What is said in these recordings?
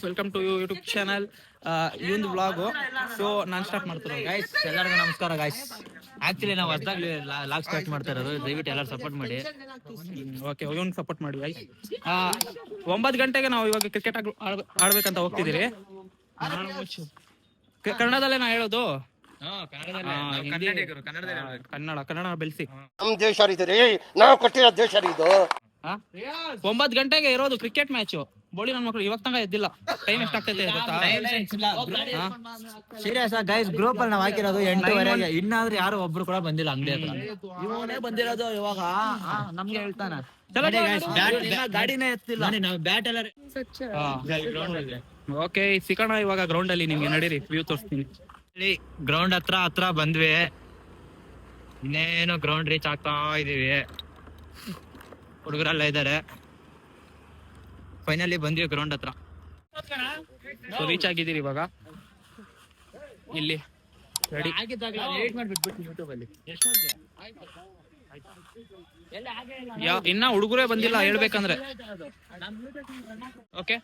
Welcome to YouTube channel ಈ vlog. So ನಾನು start ಮಾಡ್ತೀನಿ ಗೈಸ್. ಎಲ್ಲರಿಗೂ ನಮಸ್ಕಾರ ಗೈಸ್. ಆಕ್ಚುಲಿ ನಾವು ಹೊಸದಾಗಿ ಲಾಗ್ ಸ್ಟಾರ್ಟ್ ಮಾಡ್ತಾ ಇರೋದು, ದಯವಿಟ್ಟು ಎಲ್ಲರೂ ಸಪೋರ್ಟ್ ಮಾಡಿ. ಓಕೆ, ಒಂದು ಸಪೋರ್ಟ್ ಮಾಡಿ ಗೈಸ್. 9 ಗಂಟೆಗೆ ನಾವು ಇವಾಗ ಕ್ರಿಕೆಟ್ ಆಡ್ಬೇಕಂತ ಹೋಗ್ತಿದ್ದೀರಿ. ಕನ್ನಡದಲ್ಲೇ ನಾ ಹೇಳೋದು, ಕನ್ನಡ ಬೆಳೆಸಿ. ನಮ್ಮ ದೇಶ ರೀ, ನಾವು ಕಟ್ಟಿರೋ ದೇಶ ಇದು. 9 ಗಂಟೆಗೆ ಇರೋದು ಕ್ರಿಕೆಟ್ ಮ್ಯಾಚ್. ಬೋಳಿ ನನ್ನ ಮಕ್ಕಳು ಇವಾಗ ತನಕ ಎದ್ದಿಲ್ಲ. ಟೈಮ್ ಎಷ್ಟಾಗ್ತೈತೆ ಗೊತ್ತಾ? ಸೀರಿಯಸ್ ಗೈಸ್, ಗ್ರೂಪ್ ಅಲ್ಲಿ ನಾವು ಹಾಕಿರೋದು 8:30. ಇನ್ನಾದ್ರೂ ಯಾರು ಒಬ್ರು ಕೂಡ ಬಂದಿಲ್ಲ ಅಂಗಡಿ ಹತ್ರ. ಇವನೇ ಬಂದಿರೋದು ಇವಾಗ ನಮ್ಗೆ ಹೇಳ್ತಾನ ಗಾಡಿನೇ ಎತ್ತಿಲ್ಲ. ನಾವು ಬ್ಯಾಟ್ ಎಲ್ಲ ಓಕೆ, ಸಿಗೋಣ ಇವಾಗ ಗ್ರೌಂಡ್ ಅಲ್ಲಿ. ನಿಮ್ಗೆ ನಡೀರಿ, ವ್ಯೂ ತೋರಿಸ್ತೀನಿ. ಗ್ರೌಂಡ್ ಹತ್ರ ಬಂದ್ವಿ. ಇನ್ನೇನು ಗ್ರೌಂಡ್ ರೀಚ್ ಆಗ್ತಾ ಇದೀವಿ. ಹುಡುಗರೆಲ್ಲ ಇದ್ದಾರೆ. ಫೈನಲಿ ಬಂದ್ವಿ ಗ್ರೌಂಡ್ ಹತ್ರ. ರೀಚ್ ಆಗಿದ್ದೀರಿ ಇವಾಗ. ಇಲ್ಲಿ ರೆಡಿ. ಇನ್ನ ಹುಡುಗರೇ ಬಂದಿಲ್ಲ ಹೇಳ್ಬೇಕಂದ್ರೆ. ಓಕೆ,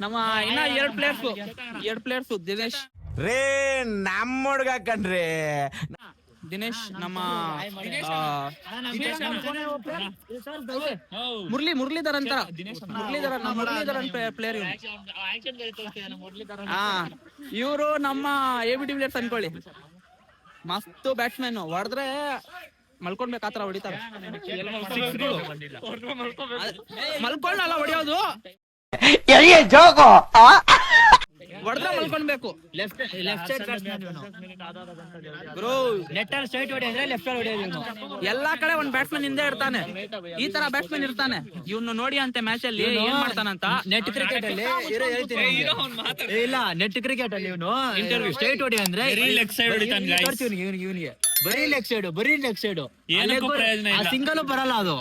ನಮ್ಮ ಇನ್ನ 2 ಪ್ಲೇಯರ್ಸ್ ದಿನೇಶ್ ರೇ, ನಮ್ಮ ಹುಡ್ಗ ಕಣ್ರಿ ದಿನೇಶ್, ನಮ್ಮ ಮುರಳೀಧರ್ ಅಂತ ಪ್ಲೇಯರ್. ಇವರು ನಮ್ಮ ABD ಪ್ಲೇಯರ್ಸ್ ಅನ್ಕೊಳ್ಳಿ. ಮಸ್ತ್ ಬ್ಯಾಟ್ಸ್ಮನ್. ಹೊಡೆದ್ರೆ ಮಲ್ಕೊಂಡ್ಬೇಕಾತರ ಹೊಡಿತಾರೆ. ಮಲ್ಕೊಂಡಲ್ಲ ಹೊಡಿಯೋದು, ಹೊಡೆದ್ರೆ ಮಲ್ಕೊಂಡ್ಬೇಕು. ಲೆಫ್ಟ್ ಸೈಡ್ ಬ್ರೋ, ನೆಟ್ ಅಲ್ಲಿ ಸ್ಟ್ರೈಟ್ ಹೊಡಿ ಅಂದ್ರೆ ಲೆಫ್ಟ್ ಅಲ್ಲಿ ಹೊಡಿಯೋದು. ಎಲ್ಲಾ ಕಡೆ ಒಂದ್ ಬ್ಯಾಟ್ಸ್ಮನ್ ಹಿಂದೆ ಇರ್ತಾನೆ. ಈ ತರ ಬ್ಯಾಟ್ಸ್ಮನ್ ಇರ್ತಾನೆ. ಇವ್ನು ನೋಡಿ ಅಂತೆ ಮ್ಯಾಚ್ ಅಲ್ಲಿ ಏನ್ ಮಾಡ್ತಾನಂತ. ನೆಟ್ ಕ್ರಿಕೆಟ್ ಅಲ್ಲಿ ಇಲ್ಲ, ನೆಟ್ ಕ್ರಿಕೆಟ್ ಅಲ್ಲಿ ಇವನು ಇಂಟರ್ವ್ಯೂ ಸ್ಟ್ರೈಟ್ ಹೊಡಿ ಅಂದ್ರೆ ಲೆಗ್ ಸೈಡ್ ಹೊಡಿತಾನೆ. ಇವನಿಗೆ ಬರೀ ಲೆಗ್ ಸೈಡ್ ಸಿಂಗಲ್ ಬರಲ್ಲ. ಅದು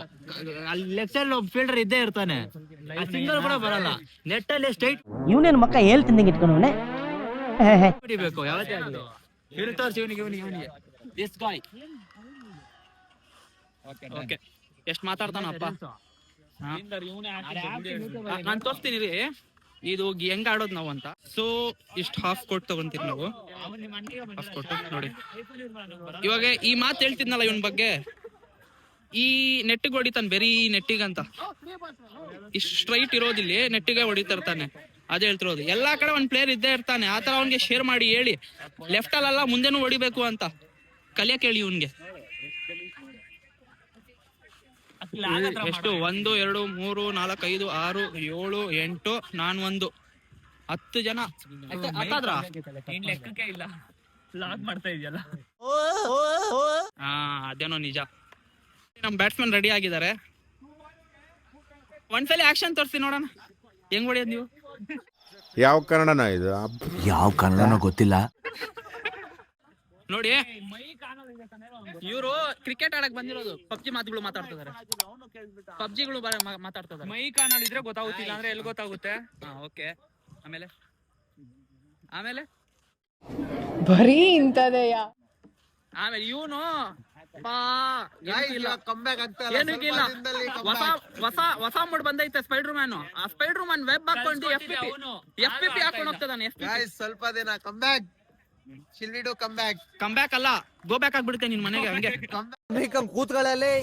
ಅಲ್ಲಿ ಲೆಗ್ ಸೈಡ್ ಫೀಲ್ಡರ್ ಇದ್ದೇ ಇರ್ತಾನೆ. ಸಿಂಗಲ್ ಕೂಡ ಬರಲ್ಲ. ನೆಟ್ ಅಲ್ಲಿ ಸ್ಟ್ರೈಟ್. ಇವನೇನು ಮಕ್ಕ ಹೇಳ್ತಿದ್ದಂಗೆ ಇಟ್ಕೊಂಡು ಹೊಡಿಬೇಕು ಯಾವತ್ತೇ ಆಗಲಿ. ಇವನು ತೋರಿಸಿ ಇವನಿಗೆ ದಿಸ್ ಗಾಯ್. ಓಕೆ, ಎಷ್ಟ್ ಮಾತಾಡ್ತಾನಪ್ಪ. ನಾನ್ ತೋರಿಸ್ತೀನಿ ರೀ ಇದು ಹೆಂಗ್ ಆಡೋದ್ ನಾವು ಅಂತ. ಸೊ ಇಷ್ಟ ಹಾಫ್ ಕೋಟ್ ತಗೊಂತೀವಿ ನಾವು. ಹಾಫ್ ಕೋಟ್ ನೋಡಿ. ಇವಾಗ ಈ ಮಾತು ಹೇಳ್ತಿದ್ನಲ್ಲ ಇವನ್ ಬಗ್ಗೆ, ಈ ನೆಟ್ಟಿಗೆ ಹೊಡಿತಾನೆ, ಬೆರೀ ನೆಟ್ಟಿಗಂತ. ಇಷ್ಟು ಸ್ಟ್ರೈಟ್ ಇರೋದಿಲ್ಲಿ, ನೆಟ್ಟಿಗೆ ಹೊಡಿತಾ ಇರ್ತಾನೆ. ಅದೇ ಹೇಳ್ತಿರೋದು. ಎಲ್ಲಾ ಕಡೆ ಒಂದ್ ಪ್ಲೇಯರ್ ಇದ್ದೇ ಇರ್ತಾನೆ. ಆತರ ಅವ್ನಿಗೆ ಶೇರ್ ಮಾಡಿ ಹೇಳಿ, ಲೆಫ್ಟ್ ಅಲ್ಲ ಮುಂದೆನೂ ಹೊಡಿಬೇಕು ಅಂತ ಕಲಿಯಕ್ ಹೇಳಿ ಇವನ್ಗೆ. ಎಷ್ಟು 1 2 3 4 5 6 7 8 ನಾನು 1 10 ಜನ ಹತ್ತಾದ್ರ. ಅದೇನೋ ನಿಜ. ನಮ್ ಬ್ಯಾಟ್ಸ್ಮನ್ ರೆಡಿ ಆಗಿದ್ದಾರೆ. ಒಂದ್ಸಲಿ ಆಕ್ಷನ್ ತೋರಿಸಿ ನೋಡೋಣ ಹೆಂಗ್ ಹೊಡಿಯೋದು ನೀವು. ಯಾವ ಕನ್ನಡನ ಇದು? ಯಾವ ಕನ್ನಡನೋ ಗೊತ್ತಿಲ್ಲ ನೋಡಿ. ಇವರು ಕ್ರಿಕೆಟ್ ಆಡಕ್ ಬಂದಿರೋದು. ಪಬ್ಜಿ ಮಾತುಗಳು ಮಾತಾಡ್ತಿದ್ದಾರೆ. ಪಬ್ಜಿಗಳು ಮಾತಾಡ್ತಿದ್ದಾರೆ. ಮೈ ಕಾನಲ್ ಇದ್ರೆ ಗೊತ್ತಾಗುತ್ತಿಲ್ಲ ಅಂದ್ರೆ ಎಲ್ಲಿ ಗೊತ್ತಾಗುತ್ತೆ? ಓಕೆ, ಆಮೇಲೆ ಬರೀ ಇಂತದೆಯಾ. ಆಮೇಲೆ ಇವನು ಹೊಸ ಮೂಡ್ ಬಂದೈತೆ. Spider man. ಆ ಸ್ಪೈಡರ್ ಮ್ಯಾನ್ ವೆಬ್ ಹಾಕೊಂಡು FPP ಹಾಕೊಂಡು ಹೋಗ್ತದಾನೆ. ಸ್ವಲ್ಪ ದಿನ ಕಮ್ ಬ್ಯಾಕ್. ಕಮ್ ಬ್ಯಾಕ್ ಅಲ್ಲ, ಗೋ ಬ್ಯಾಕ್ ಆಗ್ಬಿಡುತ್ತೆ ನಿನ್ ಮನೆಗೆ. ಹಂಗೆ ಕೂತ್ಗಳಲ್ಲಿ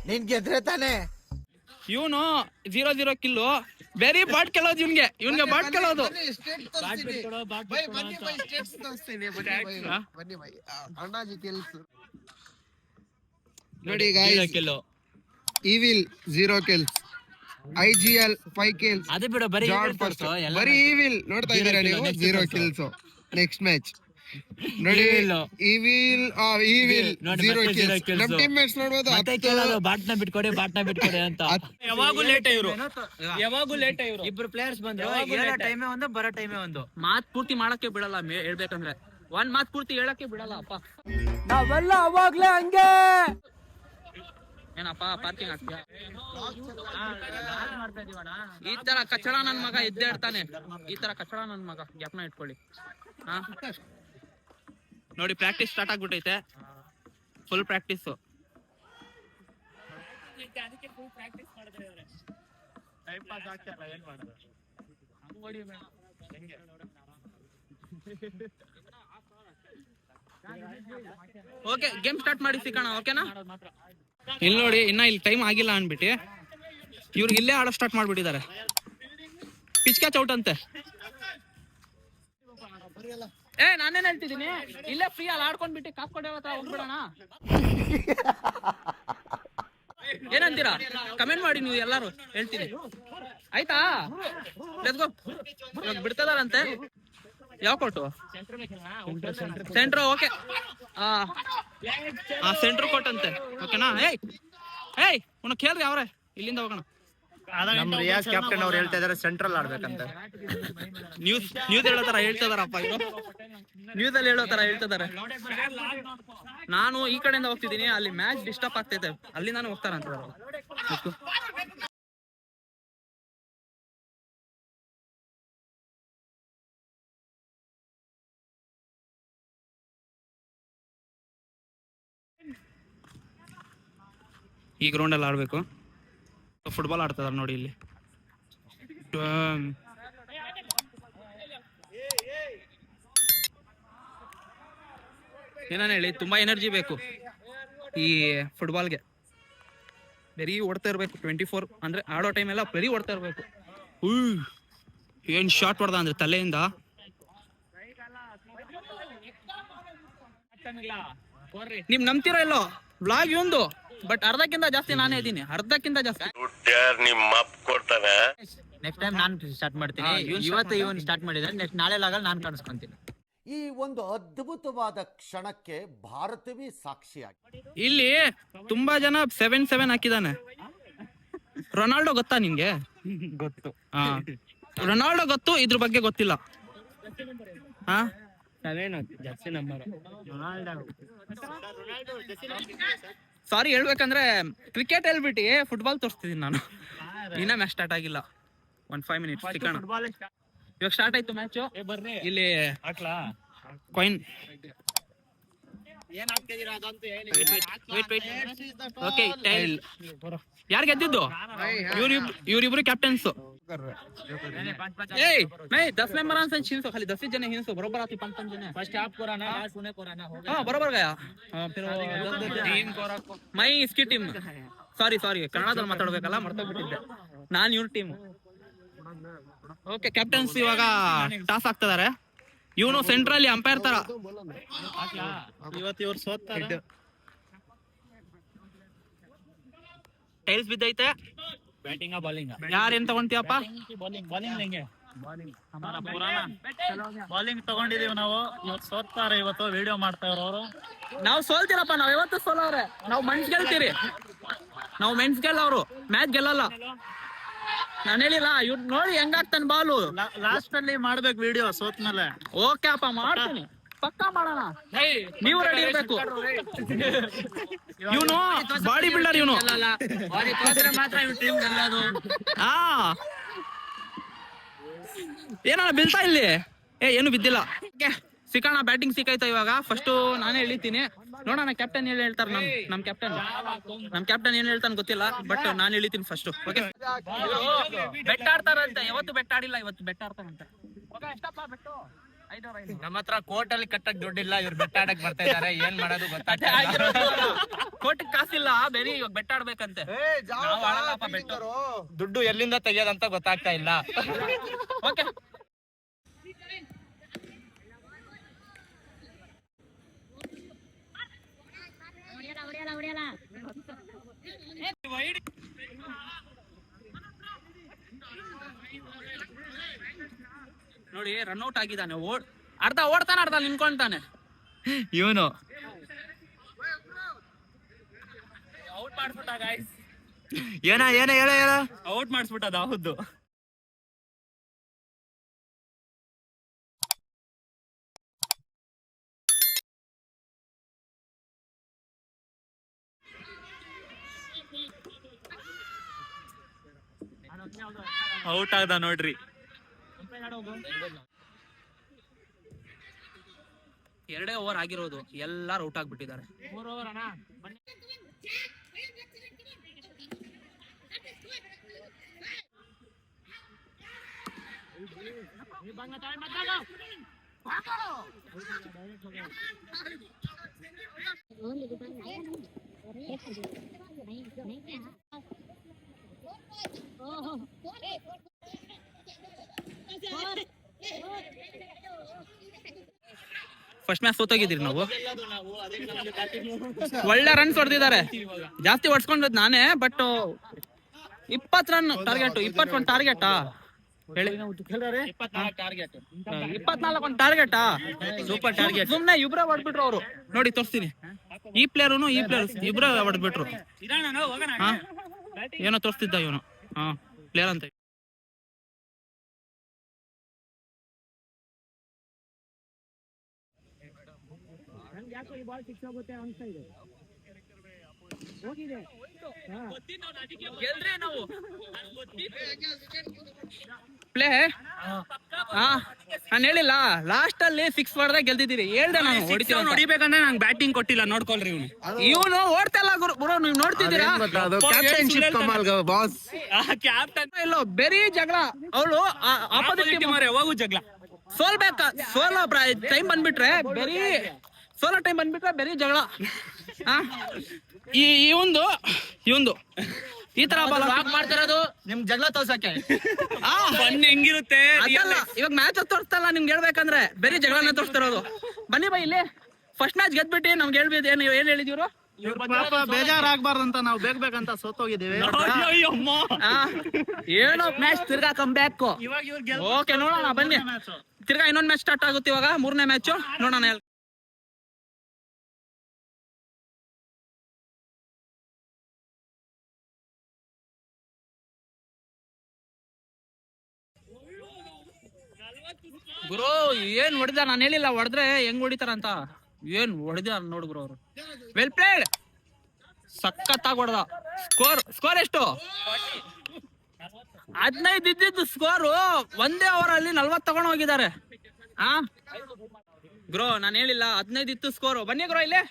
ನಿನ್ ಗೆದ್ರೆ ತಾನೆ. ಇವನು 0-0 ಕಿಲ್ಲು. ಬೇರೆ ಬಾಟ್ ಕೆಲೋದು ಇವ್ನ್ಗೆ ಬಾಟ್ ಕೆಲೋದು. ನೋಡಿ guys, evil 0 kills, IGL 5 kills. ಅದು ಬಿಡು, ಬರೀ ಈವಿಲ್ ನೋಡ್ತಾ ಇದ್ದೀರಾ ನೀವು? 0 kills. ನೆಕ್ಸ್ಟ್ ಮ್ಯಾಚ್ ನೋಡಿ, ಈವಿಲ್ 0 kills. ನಮ್ ಟೀಮ್ ಮೇಟ್ಸ್ ನೋಡ್ಬೋದು. ಮತ್ತೆ ಕೇಳೋದು ಬಾಟ್ನ ಬಿಟ್ಕೊಡಿ ಅಂತ. ಯಾವಾಗೂ ಲೇಟ್ ಇವ್ರು. ಇಬ್ರು ಪ್ಲೇಯರ್ಸ್ ಬಂದ್ರು. ಟೈಮೇ ಒಂದು, ಬರೋ ಟೈಮೇ ಒಂದು. ಮಾತ್ ಪೂರ್ತಿ ಮಾಡಕ್ಕೆ ಬಿಡಲ್ಲ. ಹೇಳ್ಬೇಕಂದ್ರೆ ಒಂದ್ ಮಾತ್ ಪೂರ್ತಿ ಹೇಳಕ್ಕೆ ಬಿಡಲ್ಲ ಅಪ್ಪ. ನಾವೆಲ್ಲ ಅವಾಗ್ಲೇ ಹಂಗೆ. ಏನಪ್ಪ ಪಾರ್ಕಿಂಗ್ ಆಗ್ತೀಯ? ಈ ತರ ಕಚಡ ನನ್ ಮಗ ಇದ್ದೇ ಇರ್ತಾನೆ. ಈ ತರ ಕಚಡ ನನ್ ಮಗ ಜ್ಞಾಪನ ಇಟ್ಕೊಳ್ಳಿ. ನೋಡಿ, ಪ್ರಾಕ್ಟೀಸ್ ಸ್ಟಾರ್ಟ್ ಆಗ್ಬಿಟ್ಟೈತೆ. Full practice. Okay game start ಮಾಡಿ ಸಿಗೋಣ, ಓಕೆನಾ? ಇಲ್ಲಿ ನೋಡಿ, ಇನ್ನ ಇಲ್ಲಿ ಟೈಮ್ ಆಗಿಲ್ಲ ಅನ್ಬಿಟ್ಟು ಇವ್ರಿಗೆ ಇಲ್ಲೇ ಆಡೋ ಸ್ಟಾರ್ಟ್ ಮಾಡ್ಬಿಟ್ಟಿದ್ದಾರೆ. ಪಿಚ್ ಕ್ಯಾಚ್ ಔಟ್ ಅಂತೆ. ನಾನೇನ್ ಹೇಳ್ತಿದ್ದೀನಿ, ಇಲ್ಲೇ ಫ್ರೀ ಅಲ್ಲಿ ಆಡ್ಕೊಂಡ್ಬಿಟ್ಟು ಕಾಸ್ ಕೊಡೋ ಹತ್ರ ಹೋಗ್ಬಿಡೋಣ. ಏನಂತೀರಾ? ಕಮೆಂಟ್ ಮಾಡಿ ನೀವು ಎಲ್ಲಾರು, ಹೇಳ್ತೀನಿ ಆಯ್ತಾ? Let's go. ಇವಾಗ ಬಿಡ್ತದಾರಂತೆ. ಯಾವ ಕೊಟ್ಟು ಸೆಂಟ್ರ್? ಓಕೆ, ಸೆಂಟ್ರ್ ಕೊಟ್ಟಂತೆ, ಓಕೆನಾ? ಏಯ್ ಉನ್ನ ಕೇಳ್ರಿ ಅವ್ರೆ, ಇಲ್ಲಿಂದ ಹೋಗೋಣ. ನಮ್ ರಿಯಾಜ್ ಕ್ಯಾಪ್ಟನ್ ಅವ್ರು ಹೇಳ್ತಾ ಇದಾರೆ ಸೆಂಟ್ರಲ್ ಆಡ್ಬೇಕಂತ. ನ್ಯೂಸ್ ಹೇಳೋ ತರ ಹೇಳ್ತಿದಾರಪ್ಪ ಇವರು. ನ್ಯೂಸ್ ಅಲ್ಲಿ ಹೇಳೋ ತರ ಹೇಳ್ತಿದಾರೆ. ನಾನು ಈ ಕಡೆಯಿಂದ ಹೋಗ್ತಿದ್ದೀನಿ, ಅಲ್ಲಿ ಮ್ಯಾಚ್ ಡಿಸ್ಟರ್ಬ್ ಆಗ್ತೈತೆ, ಅಲ್ಲಿಂದಾನು ಹೋಗ್ತಾರಂತ. ಈ ಗ್ರೌಂಡ್ ಅಲ್ಲಿ ಆಡ್ಬೇಕು. ಫುಟ್ಬಾಲ್ ಆಡ್ತಿದಾರೆ ನೋಡಿ ಇಲ್ಲಿ. ಏನಾನ ಹೇಳಿ, ತುಂಬಾ ಎನರ್ಜಿ ಬೇಕು ಈ ಫುಟ್ಬಾಲ್ಗೆ. ಬರೀ ಓಡ್ತಾ ಇರ್ಬೇಕು 24 ಅಂದ್ರೆ ಆಡೋ ಟೈಮ್ ಎಲ್ಲ ಬರೀ ಓಡ್ತಾ ಇರ್ಬೇಕು. ಏನ್ ಶಾಟ್ ಹೊಡ್ದ ಅಂದ್ರೆ ತಲೆಯಿಂದ. ನಿಮ್ ನಂಬ್ತಿರೋ ಇಲ್ಲೋ ವ್ಲಾಗ್ ಇವಂದು, ಬಟ್ ಅರ್ಧಕ್ಕಿಂತ ಜಾಸ್ತಿ ನಾನೇ ಇದ್ದೀನಿ, ಅರ್ಧಕ್ಕಿಂತ ಜಾಸ್ತಿ. ನೆಕ್ಸ್ಟ್ ಟೈಮ್ ನಾನು ಸ್ಟಾರ್ಟ್ ಮಾಡ್ತೀನಿ. ಇವತ್ತು ಇವನ್ ಸ್ಟಾರ್ಟ್ ಮಾಡಿದ್ರೆ ನೆಕ್ಸ್ಟ್ ನಾಳೆ ಲಾಗಲ್ಲಿ ನಾನು ಕಾಣಿಸ್ಕೊಂತೀನಿ. ಈ ಒಂದು ಅದ್ಭುತವಾದ ಕ್ಷಣಕ್ಕೆ ಭಾರತವೇ ಸಾಕ್ಷಿಯಾಗಿ. ಇಲ್ಲಿ ತುಂಬಾ ಜನ 7-7 ಹಾಕಿದಾನೆ. ರೊನಾಲ್ಡೋ ಗೊತ್ತಾ ನಿಮ್ಗೆ? ಗೊತ್ತು. ರೊನಾಲ್ಡೋ ಗೊತ್ತು, ಇದ್ರ ಬಗ್ಗೆ ಗೊತ್ತಿಲ್ಲ. ಸಾರಿ ಹೇಳ್ಬೇಕಂದ್ರೆ ಕ್ರಿಕೆಟ್ ಹೇಳ್ಬಿಟ್ಟು ಫುಟ್ಬಾಲ್ ತೋರಿಸ್ತಿದ್ದೀನಿ ನಾನು. ಇನ್ನ ಮ್ಯಾಚ್ ಸ್ಟಾರ್ಟ್ ಆಗಿಲ್ಲ. 1-5 ಮಿನಿಟ್ಸ್ ಸಿಗೋಣ. ಇವಾಗ ಸ್ಟಾರ್ಟ್ ಆಯ್ತು ಮ್ಯಾಚ್. ಇಲ್ಲಿ ಕಾಯಿನ್ ಓಕೆ, ಟೈಲ್ ಯಾರು ಗೆದ್ದಿದ್ದು? ಇವ್ರಿಬ್ರು ಕ್ಯಾಪ್ಟನ್ಸ್. नहीं 10 मेंबर से 600 खाली 10 जने हिंसो बरोबर आती 5-5 जने फर्स्ट हाफ कोराना लास्ट होने कोराना हो गया. हां बरोबर गया. फिर टीम कोरा मैं इसकी टीम सॉरी ಕನ್ನಡದಲ್ಲಿ ಮಾತಾಡಬೇಕಲ್ಲ, ಮರ್ತೋಗ್ಬಿಟ್ಟಿದ್ದೆ. ನಾನು ಇವ್ರ ಟೀಮ್. ಓಕೆ, ಕ್ಯಾಪ್ಟನ್ಸ್ ಇವಾಗ ಟಾಸ್ ಆಗ್ತಿದ್ದಾರೆ. ಇವನು ಸೆಂಟ್ರಲ್ಲಿ ಅಂಪೈರ್ ತರ. ಇವತ್ತು ಇವ್ರು ಸೋತ್ತಾರೆ. ಟೈಲ್ಸ್ ಬಿದ್ದೈತೆ. बैटिंग का बॉलिंग ಯಾರೇನ್ ತಗೊಂತೀಯಪ್ಪ? बॉलिंग लेंगे. हमारा पुराना बॉलिंग ತಗೊಂಡಿದೀವಿ ನಾವು. ಇವತ್ತು ಸೋತ್ತಾರೆ. ಇವತ್ತು ವಿಡಿಯೋ ಮಾಡ್ತಾವ್ರ ಅವರು. ನಾವು ಸೋಲ್ತಿರಪ್ಪ, ನಾವ್ ಯಾವತ್ತೂ ಸೋಲವ್ರೆ. ನಾವು ಮೆನ್ಸ್ ಗೆಲ್ತೀರಿ. ನಾವು ಮೆನ್ಸ್ ಗೆಲ್ಲವ್ರು, ಮ್ಯಾಚ್ ಗೆಲ್ಲಲ್ಲ. ನಾನು ಹೇಳಿಲ್ಲ, ಇವ್ರು ನೋಡಿ ಹೆಂಗಾಗ್ತಾನೆ ಬಾಲು. ಲಾಸ್ಟ್ ಅಲ್ಲಿ ಮಾಡ್ಬೇಕು ವಿಡಿಯೋ ಸೋತ್ಮೇಲೆ. ಓಕೆ ಅಪ್ಪ, ಮಾಡ್ತೀನಿ, ಪಕ್ಕಾ ಮಾಡೋಣ. ನೀವು ರೆಡಿ ಇರ್ಬೇಕು. ಇವನು ಬಾಡಿ ಬಿಲ್ಡರ್, ಇವನು ಮಾತ್ರ ಟೀಮ್ ಗೆಲ್ಲೋದು. ಏನಾರ ಬೀಳ್ತಾ ಇಲ್ಲಿ? ಏನು ಬಿದ್ದಿಲ್ಲ. ಸಿಕ್ಕೋಣ, ಬ್ಯಾಟಿಂಗ್ ಸಿಕ್ಕಾಯ್ತಾ ಇವಾಗ. ಫಸ್ಟ್ ನಾನೇ ಎಳಿತೀನಿ, ನೋಡೋಣ ಕ್ಯಾಪ್ಟನ್ ಏನ್ ಹೇಳ್ತಾರೆ. ನಮ್ ಕ್ಯಾಪ್ಟನ್ ಏನ್ ಹೇಳ್ತಾನೆ ಗೊತ್ತಿಲ್ಲ, ಬಟ್ ನಾನು ಎಳಿತೀನಿ ಫಸ್ಟ್. ಓಕೆ, ಬೆಟ್ ಆಡ್ತಾರಂತೆ. ಯಾವತ್ತು ಬೆಟ್ ಆಡಿಲ್ಲ, ಇವತ್ತು ಬೆಟ್ ಆಡ್ತಾರಂತೆ. ನಮ್ಮ ಹತ್ರ ಕೋರ್ಟ್ ಅಲ್ಲಿ ಕಟ್ಟಕ್ ದುಡ್ಡಿಲ್ಲ, ಇವ್ರು ಬೆಟ್ ಆಡಕ್ ಬರ್ತಾ ಇದಾರೆ. ಏನ್ ಮಾಡೋದು ಗೊತ್ತಾಗ್ತಿಲ್ಲ. ಕೋಟಿಗೆ ಕಾಸಿಲ್ಲ, ಬೇರೆ ಇವಾಗ ಬೆಟ್ ಆಡ್ಬೇಕಂತೆ. ನಾವ್ ಆಡಲ್ಲಪ್ಪ ಬೆಟ್. ದುಡ್ಡು ಎಲ್ಲಿಂದ ತೆಗಿಯೋದಂತ ಗೊತ್ತಾಗ್ತಾ ಇಲ್ಲ. ಓಕೆ, ನೋಡಿ ರನ್ಔಟ್ ಆಗಿದ್ದಾನೆ. ಅರ್ಧ ಓಡ್ತಾನೆ, ಅರ್ಧ ನಿಂತ್ಕೊಂತಾನೆ ಇವನು. ಔಟ್ ಮಾಡಿಸ್ಬಿಟ್ಟ ಗಾಯ್ಸ್. ಏನ ಹೇಳ ಔಟ್ ಮಾಡಿಸ್ಬಿಟ್ಟದ. ಹೌದು, ಔಟ್ ಆಗ್ದ ನೋಡ್ರಿ. ಎರಡೇ ಓವರ್ ಆಗಿರೋದು, ಎಲ್ಲಾರು ಔಟ್ ಆಗ್ಬಿಟ್ಟಿದ್ದಾರೆ. ಫಸ್ಟ್ ಮ್ಯಾಚ್ ಸೋತೋಗಿದ್ದೀರಿ ನಾವು. ಒಳ್ಳೆ ರನ್ಸ್ ಹೊಡೆದಿದ್ದಾರೆ, ಜಾಸ್ತಿ ಹೊಡ್ಸ್ಕೊಂಡದ್ ನಾನೇ. ಬಟ್ 20 ರನ್ ಟಾರ್ಗೆಟ್, 21 ಟಾರ್ಗೆಟಾ ಹೇಳಿ? 24 ಒಂದು ಟಾರ್ಗೆಟಾ? Super target. ಸುಮ್ನೆ ಇಬ್ರ ಹೊಡ್ಬಿಟ್ರು ಅವರು. ನೋಡಿ ತೋರಿಸ್ತೀನಿ, ಈ ಪ್ಲೇಯರು ಇಬ್ರ ಹೊಡೆದ್ಬಿಟ್ರು. ಏನೋ ತೋರಿಸ್ತಿದ್ದ ಇವನು ಪ್ಲೇಯರ್ ಅಂತ. ಪ್ಲೇ ನಾನು ಹೇಳಿಲ್ಲ, ಲಾಸ್ಟ್ ಅಲ್ಲಿ 6 ಹೊಡೆದಾಗ ಗೆಲ್ದಿದ್ದೀರಿ. ಹೇಳ್ದೆ ನಾನು ಹೊಡಿಬೇಕಂದ್ರೆ ನಂಗೆ ಬ್ಯಾಟಿಂಗ್ ಕೊಟ್ಟಿಲ್ಲ. ನೋಡ್ಕೊಳ್ರಿ ಇವನು ಓಡ್ತಾ ಇಲ್ಲ ಗುರು, ನೀವು ನೋಡ್ತಿದ್ದೀರಾ? ಕ್ಯಾಪ್ಟನ್ಶಿಪ್ ಕಮಾಲ್ ಬಾಸ್. ಇಲ್ಲೋ ಬೆರಿ ಜಗಳ. ಅವಳು ಆಪೋಸಿಟ್ ಟೀಮ್ ಯಾವಾಗೂ ಜಗಳ. ಸೋಲೋ ಟೈಮ್ ಬಂದ್ಬಿಟ್ರೆ ಬೆರಿ, ಸೋಲೋ ಟೈಮ್ ಬಂದ್ಬಿಟ್ರೆ ಬೆರಿ ಜಗಳ. ಇವಂದು ಈ ತರ ಮಾಡ್ತಿರೋದು ನಿಮ್ ಜಗಳ ತೋರ್ಸಕ್ಕೆ. ಹೆಂಗಿರುತ್ತೆ ಇವಾಗ ಮ್ಯಾಚ್ ತೋರಿಸ್ತಲ್ಲ ನಿಮ್ಗೆ ಹೇಳ್ಬೇಕಂದ್ರೆ, ಬೇರೆ ಜಗಳನ್ನ ತೋರಿಸ್ತಿರೋದು. ಬನ್ನಿ ಬೈ ಇಲ್ಲಿ ಫಸ್ಟ್ ಮ್ಯಾಚ್ ಗೆದ್ಬಿಟ್ಟು ನಮ್ಗೆ ಹೇಳ್ಬಿದ್ದು ಏನ್ ಹೇಳಿದಿವ್ರು? ಬೇಜಾರಾಗ್ಬಾರ್ದಂತ ನಾವು ಬೇಕಂತ ಸೋತೋಗಿದ್ದೀವಿ. ಏನೋ ಮ್ಯಾಚ್ ತಿರ್ಗಾ ಕಮ್ ಬ್ಯಾಕ್. ಓಕೆ ನೋಡೋಣ ಬನ್ನಿ, ತಿರ್ಗಾ ಇನ್ನೊಂದ್ ಮ್ಯಾಚ್ ಸ್ಟಾರ್ಟ್ ಆಗುತ್ತೆ ಇವಾಗ, 3ನೇ ಮ್ಯಾಚ್ ನೋಡೋಣ. ಗುರು ಏನ್ ಹೊಡೆದ, ನಾನು ಹೇಳಿಲ್ಲ ಹೊಡೆದ್ರೆ ಹೆಂಗ್ ಹೊಡಿತಾರಂತ. ಏನ್ ಹೊಡೆದ ನೋಡು ಗುರು ಅವರು. ವೆಲ್ ಪ್ಲೇಡ್, ಸಖತ್ತಾಗಿ ಹೊಡೆದ. ಸ್ಕೋರ್ ಎಷ್ಟು? 15 ಇದ್ದಿದ್ದು ಸ್ಕೋರು ಒಂದೇ ಓವರ್ ಅಲ್ಲಿ 40 ತಗೊಂಡು ಹೋಗಿದ್ದಾರೆ. ಗುರು ನಾನು ಹೇಳಿಲ್ಲ, 15 ಇತ್ತು ಸ್ಕೋರು. ಬನ್ನಿ ಗುರು ಇಲ್ಲಿ,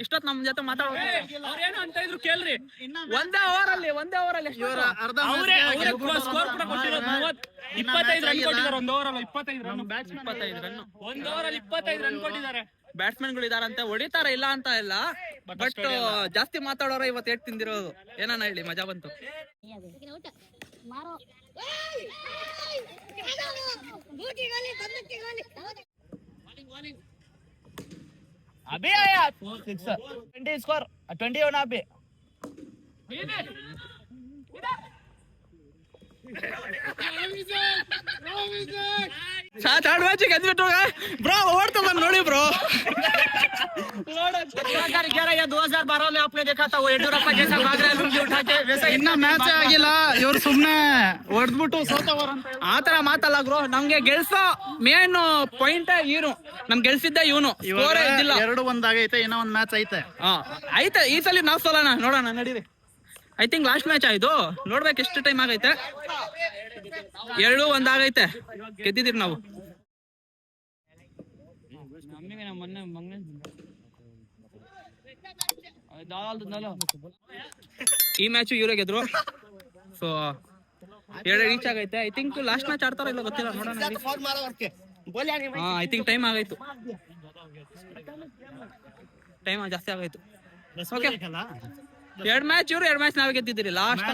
ಇಷ್ಟೊತ್ತು ನಮ್ ಜೊತೆ ಮಾತಾಡೋದು ಅಂತ ಇದ್ರು ಕೇಳ್ರಿ. ಒಂದೇ ಓವರ್ ಅಲ್ಲಿ 25 ರನ್ ಕೊಟ್ಟಿದ್ದಾರೆ. ಬ್ಯಾಟ್ಸ್ಮನ್ ಗಳು ಇದಾರಂತೆ, ಹೊಡಿತಾರೆ ಇಲ್ಲ ಅಂತ ಇಲ್ಲ. ಬಟ್ ಜಾಸ್ತಿ ಮಾತಾಡೋರ ಇವತ್ತು 8 ತಿಂದಿರೋದು. ಏನಾನ ಹೇಳಿ, ಮಜಾ ಬಂತು. अभी आया 20 स्कोर 21 अभी. Bro ओढ़ता नोड़ी bro. 2012 में आपने देखा था वो येडियूरप्पा जैसा भाग रहा है लुंगी उठा के, वैसा ಇನ್ನ ಮ್ಯಾಚ್ ಆಗಿಲ್ಲ, ಇವ್ರು ಸುಮ್ನೆ ಹೊಡೆದ್ಬಿಟ್ಟು ಸೋತವರ ಅಂತ ಆತರ ಮಾತಲ್ಲ ಬ್ರೋ. ನಮ್ಗೆ ಗೆಲ್ಸೋ ಮೇನ್ ಪಾಯಿಂಟ್ ಇವನು, ನಮ್ ಗೆಲ್ಸಿದ್ದ ಇವನು. ಸ್ಕೋರ್ ಇದ್ದಿಲ್ಲ. 2-1 ಆಗೈತೆ, ಇನ್ನೂ ಒಂದ್ ಮ್ಯಾಚ್ ಐತೆ. ಐತೆ ಈ ಸಲ ನಾವ್ ಸೋಲೋಣ, ನೋಡೋಣ ನಡೀರಿ. ಐ ಥಿಂಕ್ ಲಾಸ್ಟ್ ಮ್ಯಾಚ್ ಆಯ್ತು, ನೋಡ್ಬೇಕು ಎಷ್ಟು ಟೈಮ್ ಆಗೈತೆ. 2-1 ಆಗೈತೆ, ಗೆದ್ದಿದ್ದೀರಿ ನಾವು. ಈ ಮ್ಯಾಚ್ ಇವರೇ ಗೆದ್ರು. ಸೊ 2 ರೀಚ್ ಆಗೈತೆ. ಐ ಥಿಂಕ್ ಲಾಸ್ಟ್ ಮ್ಯಾಚ್ ಆಡ್ತಾರ ಇಲ್ಲ ಗೊತ್ತಿಲ್ಲ, ನೋಡೋಣ. ಐ ಥಿಂಕ್ ಟೈಮ್ ಆಗೈತು, ಟೈಮ್ ಜಾಸ್ತಿ ಆಗೈತು. ಓಕೆ 2 ಮ್ಯಾಚ್ ಇವ್ರು, 2 ಮ್ಯಾಚ್ ನಾವೇ ಗೆದ್ದಿದ್ದೀರಿ. ಲಾಸ್ಟ್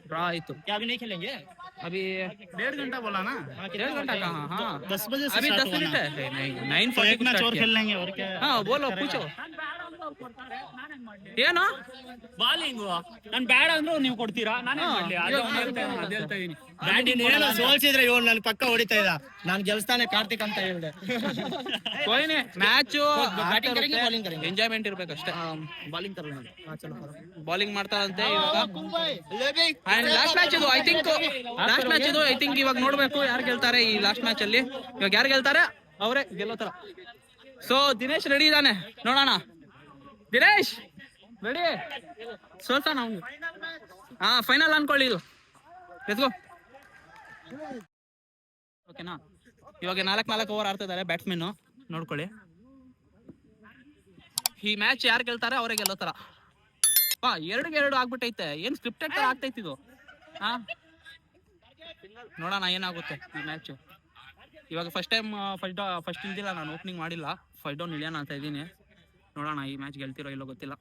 ड्रॉ आइतो अभी नहीं खेलेंगे, अभी 1.5 घंटा बोला ना, 1.5 घंटा कहाँ? हाँ 10 बजे से अभी 10 मिनट है, नहीं 9:40 मैच और खेल लेंगे और क्या. हाँ बोलो पूछो ಏನು ಬಾಲಿಂಗ್ ನಾನು ಬ್ಯಾಡ್ ಅಂದ್ರು ನೀವು ಕೊಡ್ತೀರಾ, ನಾನು ಹೇಳ್ತಾ ಇದೀನಿ. ಬ್ಯಾಟಿಂಗ್ ಸೋಲ್ಸಿದ್ರೆ ಇವನು ನನ್ನ ಪಕ್ಕ ಹೊಡಿತಾ ಇದ್ದ, ನಾನು ಗೆಲ್ಸ್ತಾನೆ ಕಾರ್ತಿಕ್ ಅಂತ ಹೇಳಿದೆ. ಕೊಯ್ನೆ ಮ್ಯಾಚ್ ಎಂಜಾಯ್ಮೆಂಟ್ ಇರ್ಬೇಕಷ್ಟೇ. ಬಾಲಿಂಗ್ ಮಾಡ್ತಾರಂತೆ ಇವಾಗ. ಲಾಸ್ಟ್ ಮ್ಯಾಚ್ ಇದು ಐ ಥಿಂಕ್ ಇವಾಗ ನೋಡ್ಬೇಕು ಯಾರು ಗೆಲ್ತಾರೆ ಈ ಲಾಸ್ಟ್ ಮ್ಯಾಚ್ ಅಲ್ಲಿ. ಇವಾಗ ಯಾರು ಗೆಲ್ತಾರೆ ಅವರೇ ಗೆಲ್ಲೋ ತರ. ಸೊ ದಿನೇಶ್ ರೆಡಿ ಇದಾನೆ, ನೋಡೋಣ. ದಿನೇಶ್ ರೆಡಿ? ಸೋಲ್ತಾನ ಅವನು. ಹಾ ಫೈನಲ್ ಅನ್ಕೊಳ್ಳಿ ಇದು. Let's go. ಓಕೆನಾ? ಇವಾಗ 4 ಓವರ್ ಆಡ್ತಾ ಇದಾರೆ ಬ್ಯಾಟ್ಸ್ಮನ್, ನೋಡ್ಕೊಳ್ಳಿ. ಈ ಮ್ಯಾಚ್ ಯಾರು ಗೆಲ್ತಾರೆ ಅವರೇ ಗೆಲ್ಲೋ ತರ. 2-2 ಆಗ್ಬಿಟ್ಟೈತೆ, ಏನ್ ಸ್ಕ್ರಿಪ್ಟೆಡ್ ತರ ಆಗ್ತೈತಿ ಇದು. ಹಾ ನೋಡೋಣ ಏನಾಗುತ್ತೆ ಈ ಮ್ಯಾಚ್. ಇವಾಗ ಫಸ್ಟ್ ಟೈಮ್ ಫಸ್ಟ್ ಇಲ್ದಿಲ್ಲ, ನಾನು ಓಪನಿಂಗ್ ಮಾಡಿಲ್ಲ, ಫಸ್ಟ್ ಡೌನ್ ಇಳಿಯೋಣ ಅಂತ ಇದ್ದೀನಿ. ನೋಡೋಣ ಈ ಮ್ಯಾಚ್ ಗೆಲ್ತಿರೋ ಇಲ್ಲೋ ಗೊತ್ತಿಲ್ಲ.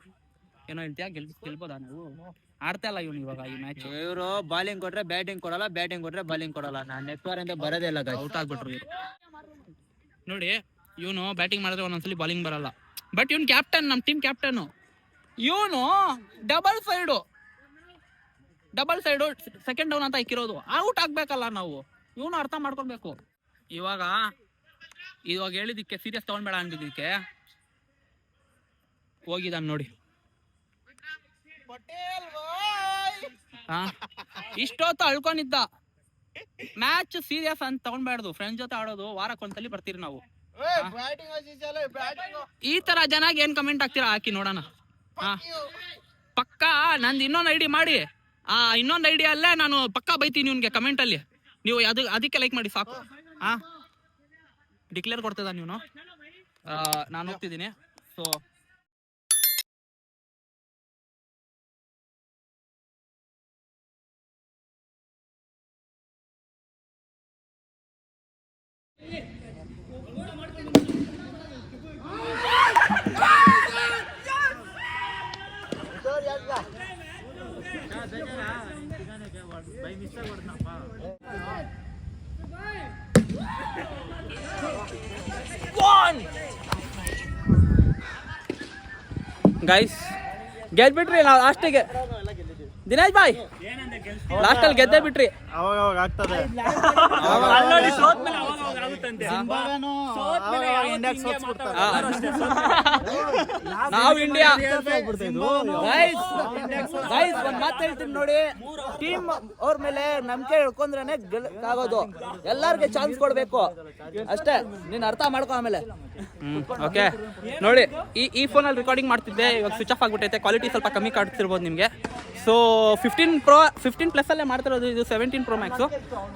ಏನೋ ಹೇಳ್ತೀಯಾ, ಗೆಲ್ಬೋದಾ ನೀವು? ಆಡ್ತಾ ಇಲ್ಲ ಇವನು ಇವಾಗ ಈ ಮ್ಯಾಚ್. ಇವರು ಬಾಲಿಂಗ್ ಕೊಟ್ರೆ ಬ್ಯಾಟಿಂಗ್ ಕೊಡಲ್ಲ, ಬ್ಯಾಟಿಂಗ್ ಕೊಟ್ರೆ ಬಾಲಿಂಗ್ ಕೊಡಲ್ಲ. ನಾನು ನೆಟ್ವರ್ ಅಂತ ಬರೋದೇ ಇಲ್ಲ, ಔಟ್ ಆಗ್ಬಿಟ್ರು ಇವರು. ನೋಡಿ ಇವನು ಬ್ಯಾಟಿಂಗ್ ಮಾಡಿದ್ರೆ ಒಂದೊಂದ್ಸಲಿ ಬಾಲಿಂಗ್ ಬರಲ್ಲ. ಬಟ್ ಇವನು ಕ್ಯಾಪ್ಟನ್, ನಮ್ಮ ಟೀಮ್ ಕ್ಯಾಪ್ಟನ್. ಇವನು ಡಬಲ್ ಸೈಡು ಸೆಕೆಂಡ್ ಡೌನ್ ಅಂತ ಇಕ್ಕಿರೋದು. ಔಟ್ ಆಗ್ಬೇಕಲ್ಲ ನಾವು, ಇವನು ಅರ್ಥ ಮಾಡ್ಕೊಬೇಕು. ಇವಾಗ ಹೇಳಿದಕ್ಕೆ ಸೀರಿಯಸ್ ತಗೊಂಡ್ಬೇಡ ಅಂದಿದ್ದಕ್ಕೆ ಹೋಗಿದ್ದಾನೆ ನೋಡಿ. ಇಷ್ಟೊತ್ತು ಅಳ್ಕೊಂಡಿದ್ದ. ಮ್ಯಾಚ್ ಸೀರಿಯಸ್ ಅಂತ ತಗೊಂಡ್ಬಾರ್ದು, ಫ್ರೆಂಡ್ಸ್ ಜೊತೆ ಆಡೋದು, ವಾರಕ್ಕೊಂದ್ಸಲಿ ಬರ್ತೀರಿ ನಾವು. ಈ ತರ ಜನಾಗ ಏನ್ ಕಮೆಂಟ್ ಹಾಕ್ತೀರಾ ಹಾಕಿ ನೋಡೋಣ. ಪಕ್ಕಾ ನಂದು ಇನ್ನೊಂದು ಐಡಿ ಮಾಡಿ, ಆ ಇನ್ನೊಂದು ಐಡಿ ಅಲ್ಲೇ ನಾನು ಪಕ್ಕಾ ಬೈತೀನಿ ಇವ್ನಿಗೆ ಕಮೆಂಟ್ ಅಲ್ಲಿ. ನೀವು ಅದಕ್ಕೆ ಲೈಕ್ ಮಾಡಿ ಸಾಕು. ಡಿಕ್ಲೇರ್ ಕೊಡ್ತದ ನೀವು. ನಾನು ಹೋಗ್ತಿದ್ದೀನಿ. ಸೊ ಗೈಸ್ ಗೆದ್ಬಿಟ್ರಿ ನಾವು ಲಾಸ್ಟಿಗೆ. ದಿನೇಶ್ ಬಾಯ್ ಲಾಸ್ಟ್ ಅಲ್ಲಿ ಗೆದ್ದೇ ಬಿಟ್ರಿ. ನಾವು ಇಂಡಿಯಾ ಒಂದ್ ಮಾತು ಹೇಳ್ತೀನಿ ನೋಡಿ, ಟೀಮ್ ಅವ್ರ ಮೇಲೆ ನಂಬಿಕೆ ಇಳ್ಕೊಂಡ್ರೇನೆ ಆಗೋದು. ಎಲ್ಲಾರ್ಗೆ ಚಾನ್ಸ್ ಕೊಡ್ಬೇಕು ಅಷ್ಟೇ, ನೀನ್ ಅರ್ಥ ಮಾಡ್ಕೊ ಆಮೇಲೆ. ಓಕೆ ನೋಡಿ, ಈ ಫೋನಲ್ಲಿ ರೆಕಾರ್ಡಿಂಗ್ ಮಾಡ್ತಿದ್ದೆ, ಇವಾಗ ಸ್ವಿಚ್ ಆಫ್ ಆಗ್ಬಿಟ್ಟೈತೆ. ಕ್ವಾಲಿಟಿ ಸ್ವಲ್ಪ ಕಮ್ಮಿ ಕಾಡ್ತಿರ್ಬೋದು ನಿಮಗೆ. ಸೊ 15+ ಅಲ್ಲೇ ಮಾಡ್ತಿರೋದು, ಇದು 17 Pro Max.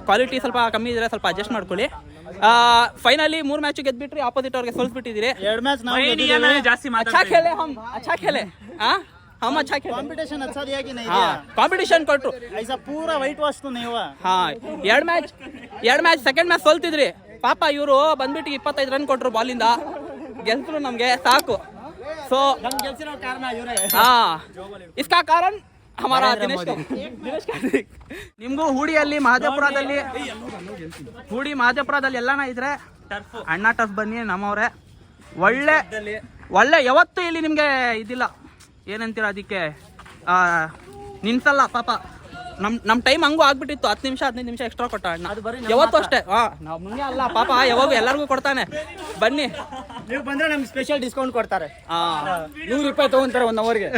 ಕ್ವಾಲಿಟಿ ಸ್ವಲ್ಪ ಕಮ್ಮಿ ಇದ್ರೆ ಸ್ವಲ್ಪ ಅಡ್ಜಸ್ಟ್ ಮಾಡ್ಕೊಳ್ಳಿ. ಫೈನಲಿ 3 ಮ್ಯಾಚ್ ಗೆದ್ಬಿಟ್ರಿ, ಆಪೋಸಿಟ್ ಅವ್ರಿಗೆ ಸೋಲ್ಸ್ಬಿಟ್ಟಿದ್ದೀರಿ. 2 ಮ್ಯಾಚ್ ಕಾಂಪಿಟೇಷನ್ ಕೊಟ್ರು. ಎರಡ್ ಮ್ಯಾಚ್ ಸೆಕೆಂಡ್ ಮ್ಯಾಚ್ ಸೋಲ್ತಿದ್ರಿ. ಪಾಪ ಇವರು ಬಂದ್ಬಿಟ್ಟು 25 ರನ್ ಕೊಟ್ರು ಬಾಲಿಂದ, ಗೆಲ್ಸಿದ್ರು ನಮ್ಗೆ ಸಾಕು. ಸೊ ಇಸ್ಕಾ ಕಾರಣ ಹಮಾರಾ ದಿನೇಶ್ ಕಾರ್ತಿಕ್. ನಿಮ್ಗೂ ಹೂಡಿಯಲ್ಲಿ ಮಹದೇವಪುರದಲ್ಲಿ ಎಲ್ಲಾನ ಇದ್ರೆ ಅಣ್ಣ ಟರ್ಫ್ ಬನ್ನಿ, ನಮ್ಮವ್ರೆ. ಒಳ್ಳೆ ಯಾವತ್ತೂ ಇಲ್ಲಿ ನಿಮ್ಗೆ ಇದಿಲ್ಲ, ಏನಂತೀರ ಅದಕ್ಕೆ ನಿನ್ಸಲ್ಲ ಪಾಪ. ನಮ್ ಟೈಮ್ ಹಂಗೂ ಆಗ್ಬಿಟ್ಟಿತ್ತು, 10-15 ನಿಮಿಷ ಎಕ್ಸ್ಟ್ರಾ ಕೊಟ್ಟ ಅಣ್ಣ ಯಾವತ್ತು ಅಷ್ಟೇ. ನಾವ್ ಮುಂದೆ ಅಲ್ಲ ಪಾಪ, ಯಾವಾಗ ಎಲ್ಲರಿಗೂ ಕೊಡ್ತಾನೆ. ಬನ್ನಿ, ನೀವು ಬಂದ್ರೆ ನಮ್ಗೆ ಸ್ಪೆಷಲ್ ಡಿಸ್ಕೌಂಟ್ ಕೊಡ್ತಾರೆ. 100 ರೂಪಾಯಿ ತಗೊಂತಾರೆ 1 ಅವರ್ಗೆ.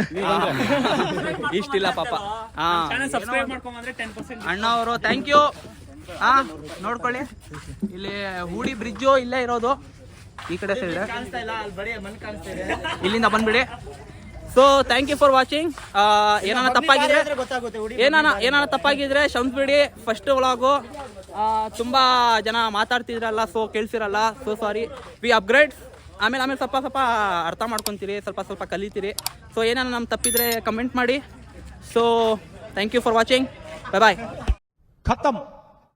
ಇಷ್ಟಿಲ್ಲ ಪಾಪ. ಅಣ್ಣ ಅವರು ಥ್ಯಾಂಕ್ ಯು. ನೋಡ್ಕೊಳ್ಳಿ, ಇಲ್ಲಿ ಹೂಡಿ ಬ್ರಿಡ್ಜು ಇಲ್ಲೇ ಇರೋದು, ಈ ಕಡೆ ಸೈಡ್. ಇಲ್ಲಿಂದ ಬಂದ್ಬಿಡಿ. So thank you for watching. ಏನಾನ ತಪ್ಪಾಗಿದ್ರೆ ಕ್ಷಮಿಸ್ಬಿಡಿ. ಫಸ್ಟ್ ವ್ಲಾಗು ತುಂಬಾ ಜನ ಮಾತಾಡ್ತಿದ್ರಲ್ಲ, ಸೊ ಕೇಳಿಸಿರಲ್ಲ, ಸೊ ಸಾರಿ. We upgrade. ಆಮೇಲೆ ಸ್ವಲ್ಪ ಅರ್ಥ ಮಾಡ್ಕೊತೀರಿ, ಸ್ವಲ್ಪ ಕಲಿತೀರಿ. ಸೊ ಏನಾನ ನಮ್ಮ ತಪ್ಪಿದ್ರೆ ಕಮೆಂಟ್ ಮಾಡಿ. So thank you for watching. Bye. ಖತಮ್.